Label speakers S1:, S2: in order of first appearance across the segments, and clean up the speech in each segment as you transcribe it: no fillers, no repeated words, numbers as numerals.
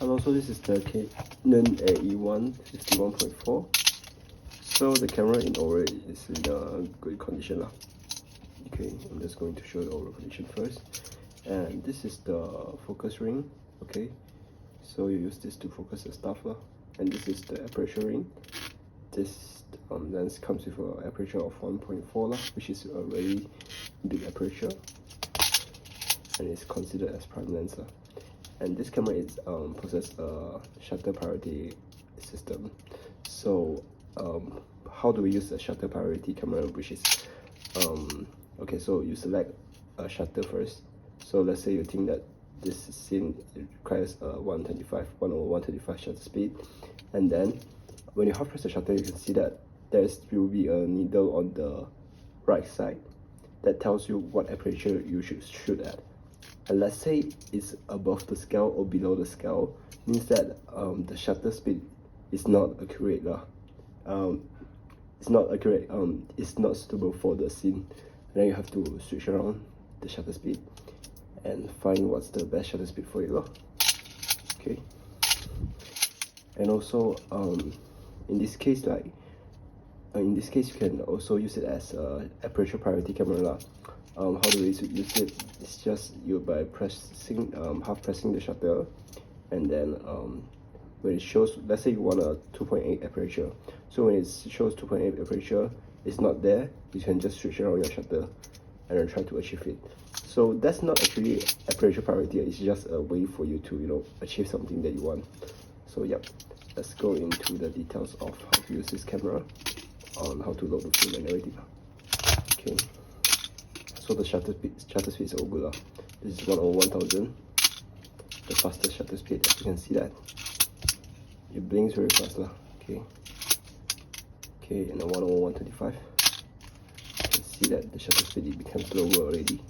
S1: Hello, so this is the Canon Ae1 51.4. So the camera in overall is in a good condition lah. Okay, I'm just going to show the overall condition first. And this is the focus ring. Okay, so you use this to focus the stuff lah. And this is the aperture ring. This lens comes with an aperture of 1.4 lah, which is a very big aperture, and it's considered as prime lens lah. And this camera is possess a shutter priority system. So how do we use a shutter priority camera, which is okay, so you select a shutter first. So let's say you think that this scene requires a 125 shutter speed, and then when you half press the shutter, you can see that there will be a needle on the right side that tells you what aperture you should shoot at. And let's say it's above the scale or below the scale, means that the shutter speed is not accurate lah. It's not accurate. It's not suitable for the scene. And then you have to switch around the shutter speed and find what's the best shutter speed for you lah. Okay. And also in this case, you can also use it as a aperture priority camera lah. How do we use it? It's just by half pressing the shutter, and then when it shows, let's say you want a 2.8 aperture, so when it shows 2.8 aperture, it's not there, you can just switch around your shutter and then try to achieve it. So that's not actually aperture priority, it's just a way for you to achieve something that you want. So yep, let's go into the details of how to use this camera, on how to load the film and everything. Okay. So the shutter speed is all good lah. This is 1/1000, the fastest shutter speed. As you can see that it blinks very fast lah. Okay, and the 1/125. You can see that the shutter speed it becomes lower already.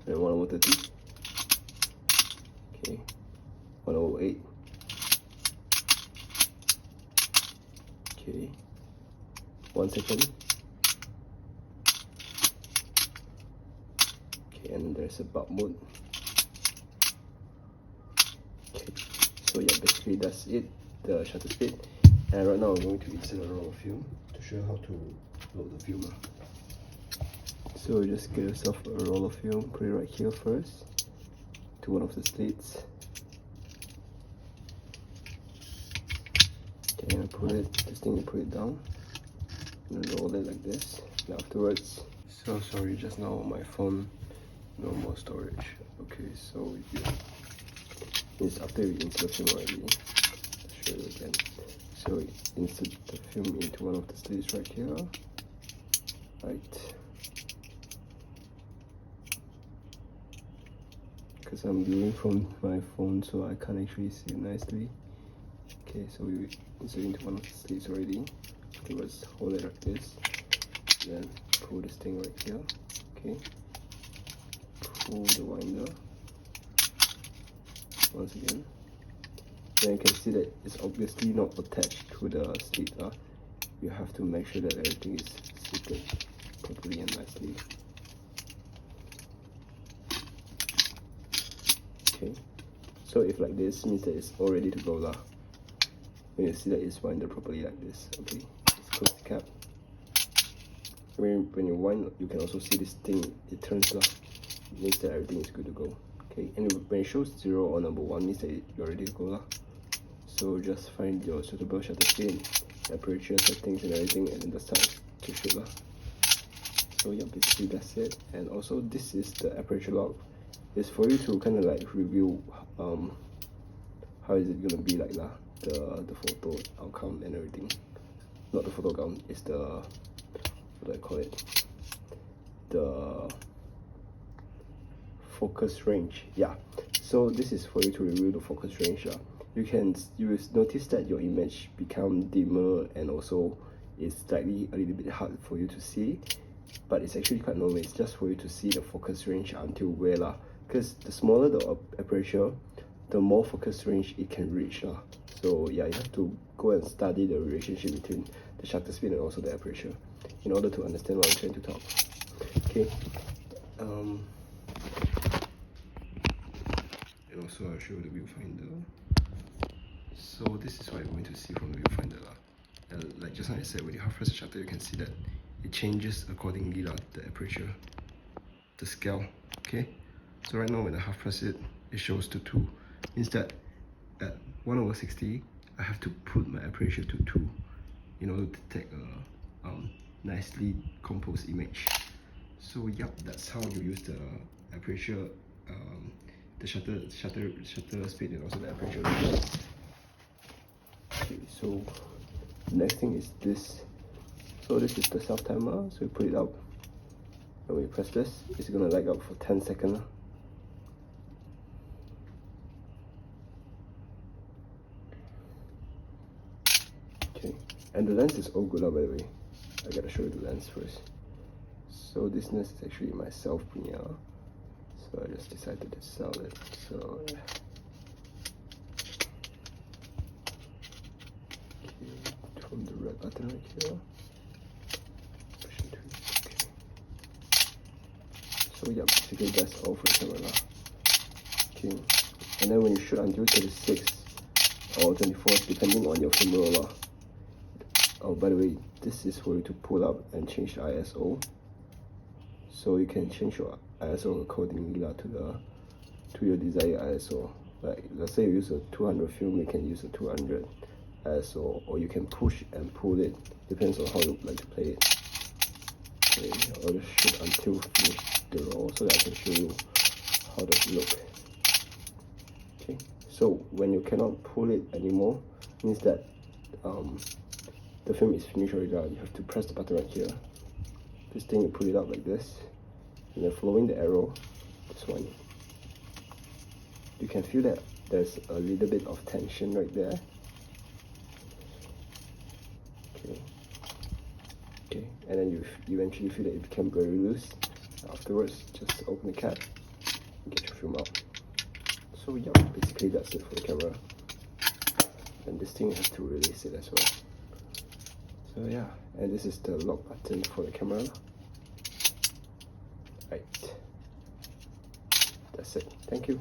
S1: And 1/30. Okay, 1/08. Okay, 1 second. And there's a bulb mode. Okay, so yeah, basically that's it, the shutter speed. And right now I'm going to insert a roll of film to show you how to load the film. So just get yourself a roll of film, put it right here first to one of the slits. Okay, and put it down and roll it like this. And afterwards, so sorry, just now my phone, no more storage. Okay, so it's after we insert the film already. I'll show you again. So insert the film into one of the slits right here. Right. Because I'm viewing from my phone, so I can't actually see it nicely. Okay, so we insert into one of the slits already. Afterwards, hold it like this. Then pull this thing right here. Okay. Pull the winder once again. Then you can see that it's obviously not attached to the slit. You have to make sure that everything is seated properly and nicely. Okay, so if like this, means that it's all ready to go lah. When you see that it's winded properly like this. Okay, let's close the cap. When you wind, you can also see this thing, it turns lah. Means that everything is good to go. Okay, and when it shows 0 or number 1, means that you're ready to go lah. So just find your suitable shutter speed, aperture settings and everything, and then just start to shoot lah. So yeah, basically that's it. And also this is the aperture log. It's for you to kind of like review how is it gonna be like lah, the photo outcome and everything. Not the photo outcome, it's the, what do I call it, the focus range. Yeah, so this is for you to review the focus range. You will notice that your image become dimmer, and also it's slightly a little bit hard for you to see, but it's actually quite normal. It's just for you to see the focus range until where lah, because the smaller the aperture, the more focus range it can reach lah. So yeah, you have to go and study the relationship between the shutter speed and also the aperture in order to understand what I'm trying to talk. Okay, and also I'll show you the viewfinder. So this is what you're going to see from the viewfinder. Like just like I said, when you half press the shutter, you can see that it changes accordingly, the aperture, the scale. Okay, so right now when I half press it, it shows to 2. Means that at 1/60, I have to put my aperture to 2 in order to take a nicely composed image. So yep, that's how you use the aperture, the shutter speed, and also the aperture. Okay, so next thing is this. So this is the self timer. So you put it up, and when you press this, it's gonna light up for 10 seconds. Okay, and the lens is all good, by the way. I gotta show you the lens first. So this lens is actually my self premiere. So I just decided to sell it. So yeah. Okay, from the red button right here. Push into it. Okay. So yeah, basically that's all for the camera. Okay. And then when you shoot until 36 or 24, depending on your film roller. Oh, by the way, this is for you to pull up and change the ISO. So you can change your ISO accordingly to your desired ISO. Like let's say you use a 200 film, you can use a 200 ISO, or you can push and pull it. Depends on how you like to play it. Okay, I'll just shoot until finish the roll so that I can show you how does it look. Okay, so when you cannot pull it anymore, means that the film is finished already. You have to press the button right here. This thing, you put it up like this, and then following the arrow, this one, you can feel that there's a little bit of tension right there. Okay, and then you eventually feel that it became very loose. Afterwards, just open the cap and get your film out. So yeah, basically that's it for the camera. And this thing has to release it as well. So yeah, and this is the lock button for the camera. Right. That's it. Thank you.